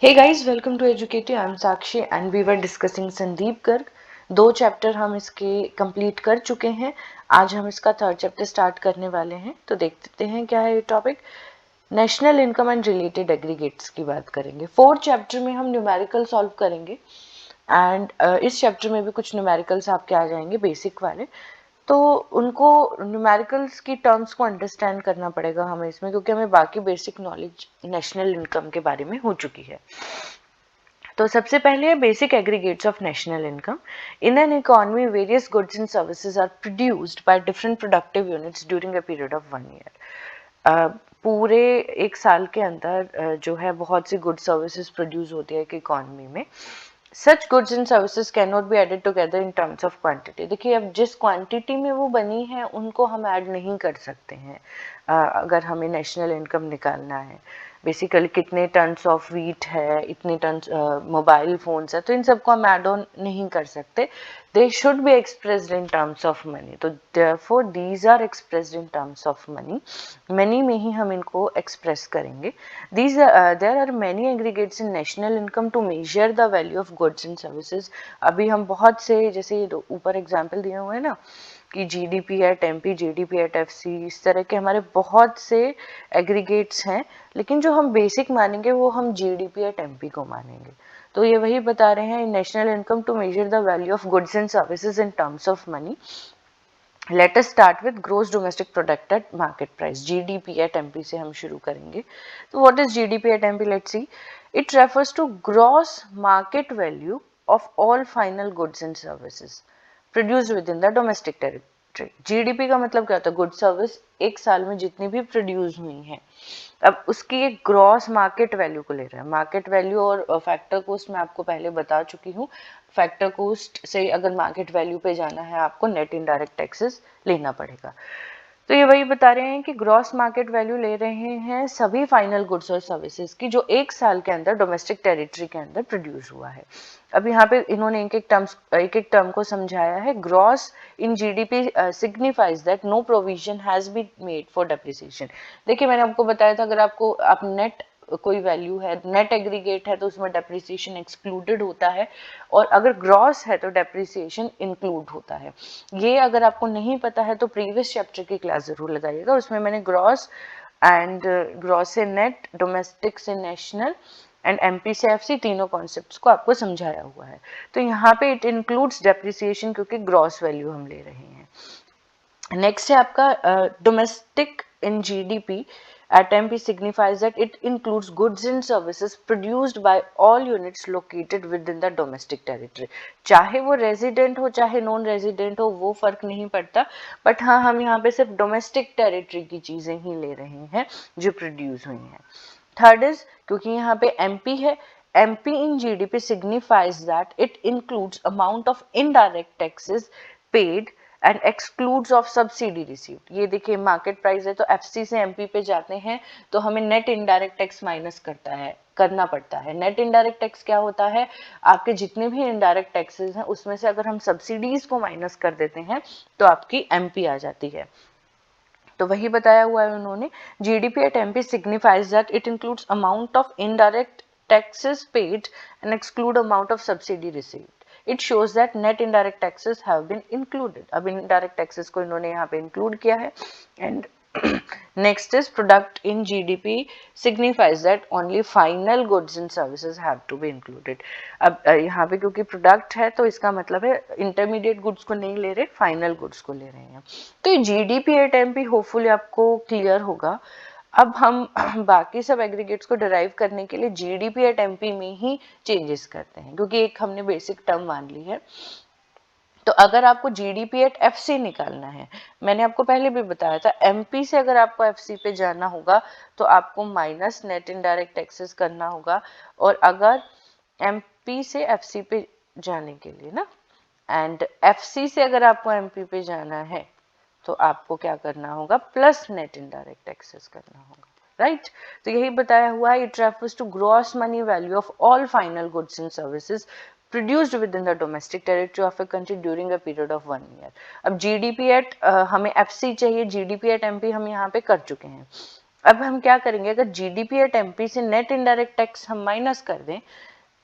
Hey guys, welcome to Educative. I'm Sakshi and we were discussing Sandeep Garg. 2 chapter हम इसके complete कर चुके हैं. आज हम इसका 3rd चैप्टर स्टार्ट करने वाले हैं. तो देखते हैं क्या है ये topic. National income and related aggregates की बात करेंगे. 4th चैप्टर में हम न्यूमेरिकल सॉल्व करेंगे एंड इस चैप्टर में भी कुछ न्यूमेरिकल्स आपके आ जाएंगे बेसिक वाले. तो उनको न्यूमेरिकल्स की टर्म्स को अंडरस्टैंड करना पड़ेगा हमें इसमें, क्योंकि हमें बाकी बेसिक नॉलेज नेशनल इनकम के बारे में हो चुकी है. तो सबसे पहले है basic aggregates of national income. In an economy various goods and services are produced by different productive units during a period of 1 year. पूरे एक साल के अंदर जो है बहुत सी गुड सर्विसेज प्रोड्यूस होती है एक इकोनॉमी में. Such goods and services can not be added together in terms of quantity. देखिए, अब जिस क्वांटिटी में वो बनी है उनको हम ऐड नहीं कर सकते हैं अगर हमें नेशनल इनकम निकालना है. बेसिकली कितने टन्स ऑफ वीट है, इतने टन्स मोबाइल फोन्स है, तो इन सबको हम ऐड ऑन नहीं कर सकते. They should be expressed in terms of money. तो therefore these are expressed in terms of money. Money में ही हम इनको एक्सप्रेस करेंगे. These there are many aggregates in national income to measure the value of goods and services. अभी हम बहुत से, जैसे ऊपर एग्जाम्पल दिए हुए हैं ना कि GDP at MP, GDP at FC, इस तरह के हमारे बहुत से एग्रीगेट्स हैं, लेकिन जो हम बेसिक मानेंगे वो हम जीडीपी एट एमपी को मानेंगे. तो ये वही बता रहे हैं, national income to measure the value of goods and services in terms of money. Let us start with gross domestic product at market price, GDP at MP से हम शुरू करेंगे. तो what is GDP at MP? Let's see. It refers to gross market value of all final goods and services produced within the domestic territory. GDP का मतलब क्या होता है? गुड सर्विस एक साल में जितनी भी प्रोड्यूस हुई हैं, अब उसकी एक ग्रॉस मार्केट वैल्यू को ले रहे हैं. मार्केट वैल्यू और फैक्टर कोस्ट मैं आपको पहले बता चुकी हूँ. फैक्टर कोस्ट से अगर मार्केट वैल्यू पे जाना है आपको नेट इनडायरेक्ट टैक्सेस लेना पड़ेगा. तो ये वही बता रहे हैं कि ग्रॉस मार्केट वैल्यू ले रहे हैं सभी फाइनल गुड्स और सर्विसेज की जो एक साल के अंदर डोमेस्टिक टेरिटरी के अंदर प्रोड्यूस हुआ है. अब यहाँ पे इन्होंने एक एक टर्म को समझाया है. Gross in GDP signifies that no provision has been made for depreciation. देखिए, मैंने आपको बताया था अगर आप नेट कोई वैल्यू है, नेट एग्रीगेट है, तो उसमें डेप्रिसिएशन एक्सक्लूडेड होता है, और अगर ग्रॉस है तो डेप्रिसिएशन इंक्लूड होता है. ये अगर आपको नहीं पता है तो प्रीवियस चैप्टर की क्लास जरूर लगाइएगा, उसमें मैंने ग्रॉस एंड ग्रॉस से नेट, डोमेस्टिक से नेशनल एंड एमपी से एफसी तीनों कॉन्सेप्ट्स को आपको समझाया हुआ है. तो यहाँ पे इट इंक्लूड्स डेप्रिसिएशन क्योंकि ग्रॉस वैल्यू हम ले रहे हैं. नेक्स्ट है आपका domestic in GDP at MP signifies that it includes goods and services produced by all units located within the domestic territory. चाहे वो रेजिडेंट हो चाहे नॉन रेजिडेंट हो, वो फर्क नहीं पड़ता, बट हाँ, हम यहाँ पे सिर्फ डोमेस्टिक टेरिटरी की चीजें ही ले रहे हैं जो प्रोड्यूस हुई हैं. थर्ड इज, क्योंकि यहाँ पे एमपी है, MP in GDP signifies that it includes amount of indirect taxes paid and excludes of subsidy received. ये देखिए, मार्केट प्राइस है तो एफसी से एमपी पे जाते हैं तो हमें नेट इनडायरेक्ट टैक्स माइनस करना पड़ता है. नेट इनडायरेक्ट टैक्स क्या होता है? आपके जितने भी इनडायरेक्ट टैक्सेस हैं उसमें से अगर हम सब्सिडीज को माइनस कर देते हैं तो आपकी एमपी आ जाती है. तो वही बताया हुआ है उन्होंने. GDP at MP signifies that it includes amount of indirect taxes paid and exclude amount of subsidy received. It shows that net indirect taxes have been included. अब indirect taxes को इन्होंने यहाँ पे include किया है. And next is product in GDP signifies that only final goods and services have to be included. अब यहाँ पे क्योंकि प्रोडक्ट है तो इसका मतलब है इंटरमीडिएट गुड्स को नहीं ले रहे, फाइनल गुड्स को ले रहे हैं. तो ये जीडीपी एट एमपी होपफुली आपको क्लियर होगा. अब हम बाकी सब एग्रीगेट्स को डिराइव करने के लिए जीडीपी एट एमपी में ही चेंजेस करते हैं, क्योंकि एक हमने बेसिक टर्म मान ली है. तो अगर आपको जीडीपी एट एफसी निकालना है, मैंने आपको पहले भी बताया था, एमपी से अगर आपको एफसी पे जाना होगा तो आपको माइनस नेट इनडायरेक्ट टैक्सेस करना होगा. और अगर एमपी से एफसी पे जाने के लिए ना, एंड एफसी से अगर आपको एमपी पे जाना है तो आपको क्या करना होगा? प्लस नेट इनडायरेक्ट टैक्सेस करना होगा. राइट? तो यही बताया हुआ है. It refers to gross money value of all final goods and services produced within the domestic territory of a country during a period of 1 year. अब GDP एट हमें FC चाहिए, GDP एट MP हम यहाँ पे कर चुके हैं. अब हम क्या करेंगे, अगर जीडीपी एट एमपी से नेट इनडायरेक्ट टैक्स हम माइनस कर दें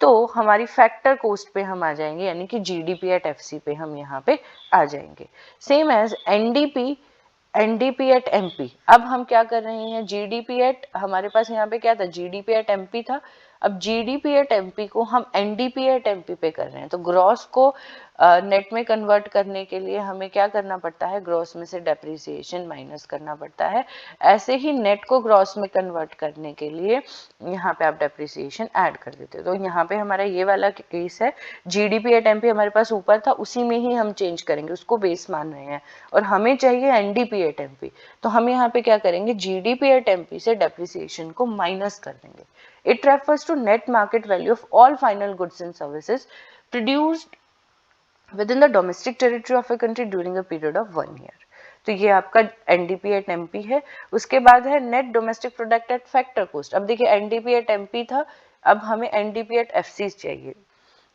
तो हमारी फैक्टर कोस्ट पे हम आ जाएंगे, यानी कि जीडीपी एट एफसी पे हम यहाँ पे आ जाएंगे। Same as NDP at MP. अब हम क्या कर रहे हैं, जीडीपी एट, हमारे पास यहाँ पे क्या था, जीडीपी एट एमपी था। अब जीडीपी एट एमपी को हम एनडीपी एट एमपी पे कर रहे हैं, तो ग्रॉस को नेट में कन्वर्ट करने के लिए हमें क्या करना पड़ता है, ग्रॉस में से डेप्रिसिएशन माइनस करना पड़ता है। ऐसे ही नेट को ग्रॉस में कन्वर्ट करने के लिए यहाँ पे आप डेप्रिसिएशन ऐड कर देते हो। तो यहाँ पे हमारा ये वाला केस है, जीडीपी एट एमपी हमारे पास ऊपर था, उसी में ही हम चेंज करेंगे, उसको बेस मान रहे हैं, और हमें चाहिए एनडीपी एट एमपी। तो हम यहाँ पे क्या करेंगे, जीडीपी एट एमपी से डेप्रिसिएशन को माइनस कर देंगे। It refers to net market value of all final goods and services produced within the domestic territory of a country during a period of 1 year। तो ये आपका एनडीपी एट एमपी है। उसके बाद है net domestic product at factor cost. अब देखिए NDP at MP था, अब हमें एनडीपी एट एफसी चाहिए,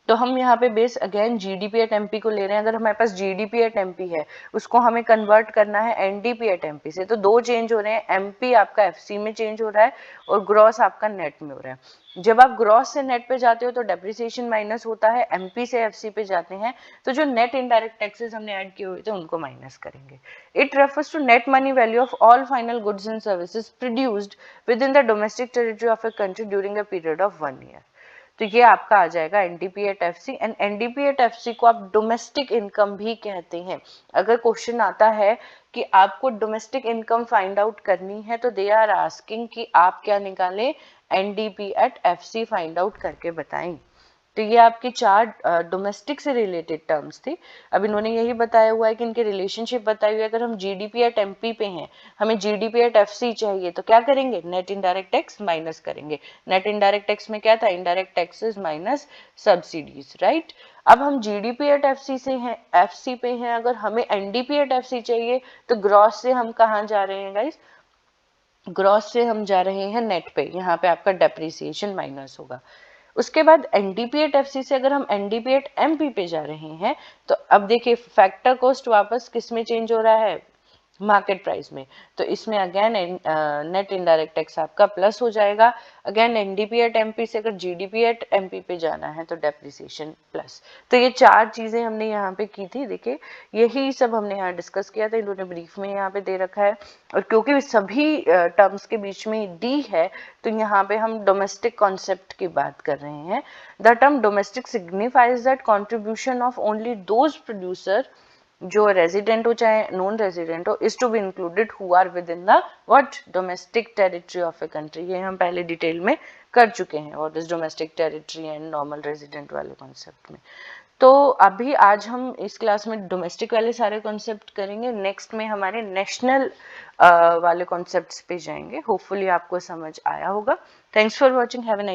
तो हम यहाँ पे base again GDP at MP को ले रहे हैं। अगर हमारे पास जीडीपी एट एमपी है, उसको हमें कन्वर्ट करना है एनडीपी एट एमपी से, तो दो चेंज हो रहे हैं, एमपी आपका एफसी में चेंज हो रहा है और ग्रॉस आपका नेट में हो रहा है। जब आप ग्रॉस से नेट पे जाते हो तो डेप्रिसिएशन माइनस होता है, एमपी से एफसी पे जाते हैं तो जो नेट इनडायरेक्ट टैक्सेस हमने ऐड किए हुए थे उनको माइनस करेंगे। It refers to net money value of all final goods and services produced within the domestic territory of a country during a period of 1 year. तो ये आपका आ जाएगा NDP at FC. And NDP at FC को आप domestic income भी कहते हैं। अगर क्वेश्चन आता है कि आपको डोमेस्टिक इनकम फाइंड आउट करनी है तो दे आर आस्किंग कि आप क्या निकालें, NDP at FC find out करके बताएं। तो ये आपकी चार डोमेस्टिक से रिलेटेड टर्म्स थी। अब इन्होंने यही बताया हुआ है कि इनके रिलेशनशिप बताई हुई है। अगर हम जीडीपी एट एमपी पे हैं, हमें जीडीपी एट एफसी चाहिए, तो क्या करेंगे, नेट इनडायरेक्ट टैक्स माइनस करेंगे। नेट इनडायरेक्ट टैक्स में क्या था, indirect taxes minus subsidies, right. अब हम जीडीपी एट एफसी से हैं, एफसी पे हैं, अगर हमें एनडीपी एट एफसी चाहिए तो ग्रॉस से हम कहाँ जा रहे हैं गाइस, ग्रॉस से हम जा रहे हैं नेट पे, यहाँ पे आपका डेप्रिसिएशन माइनस होगा। उसके बाद एनडीपी एट एफसी से अगर हम एनडीपी एट एमपी पे जा रहे हैं तो अब देखिए फैक्टर कॉस्ट वापस किस में चेंज हो रहा है, मार्केट प्राइस में, तो इसमें अगेन नेट इनडायरेक्ट टैक्स आपका प्लस हो जाएगा। अगेन एनडीपी एट एमपी से अगर जीडीपी एट एमपी पे जाना है तो डेप्रिसिएशन प्लस। तो ये चार चीजें हमने यहाँ पे की थी। देखिए यही सब हमने यहाँ डिस्कस किया था, इन्होंने ब्रीफ में यहाँ पे दे रखा है। और क्योंकि सभी टर्म्स के बीच में डी है तो यहाँ पे हम डोमेस्टिक कॉन्सेप्ट की बात कर रहे हैं। The term domestic signifies that contribution of only those producer जो रेजिडेंट हो चाहे नॉन रेजिडेंट हो, is to be included who are within the what domestic territory of a country. ये हम पहले डिटेल में कर चुके हैं, what is domestic territory and normal resident वाले कॉन्सेप्ट में। तो अभी आज हम इस क्लास में डोमेस्टिक वाले सारे कॉन्सेप्ट करेंगे, नेक्स्ट में हमारे नेशनल वाले कॉन्सेप्ट्स पे जाएंगे। होपफुली आपको समझ आया होगा। Thanks for watching, have a nice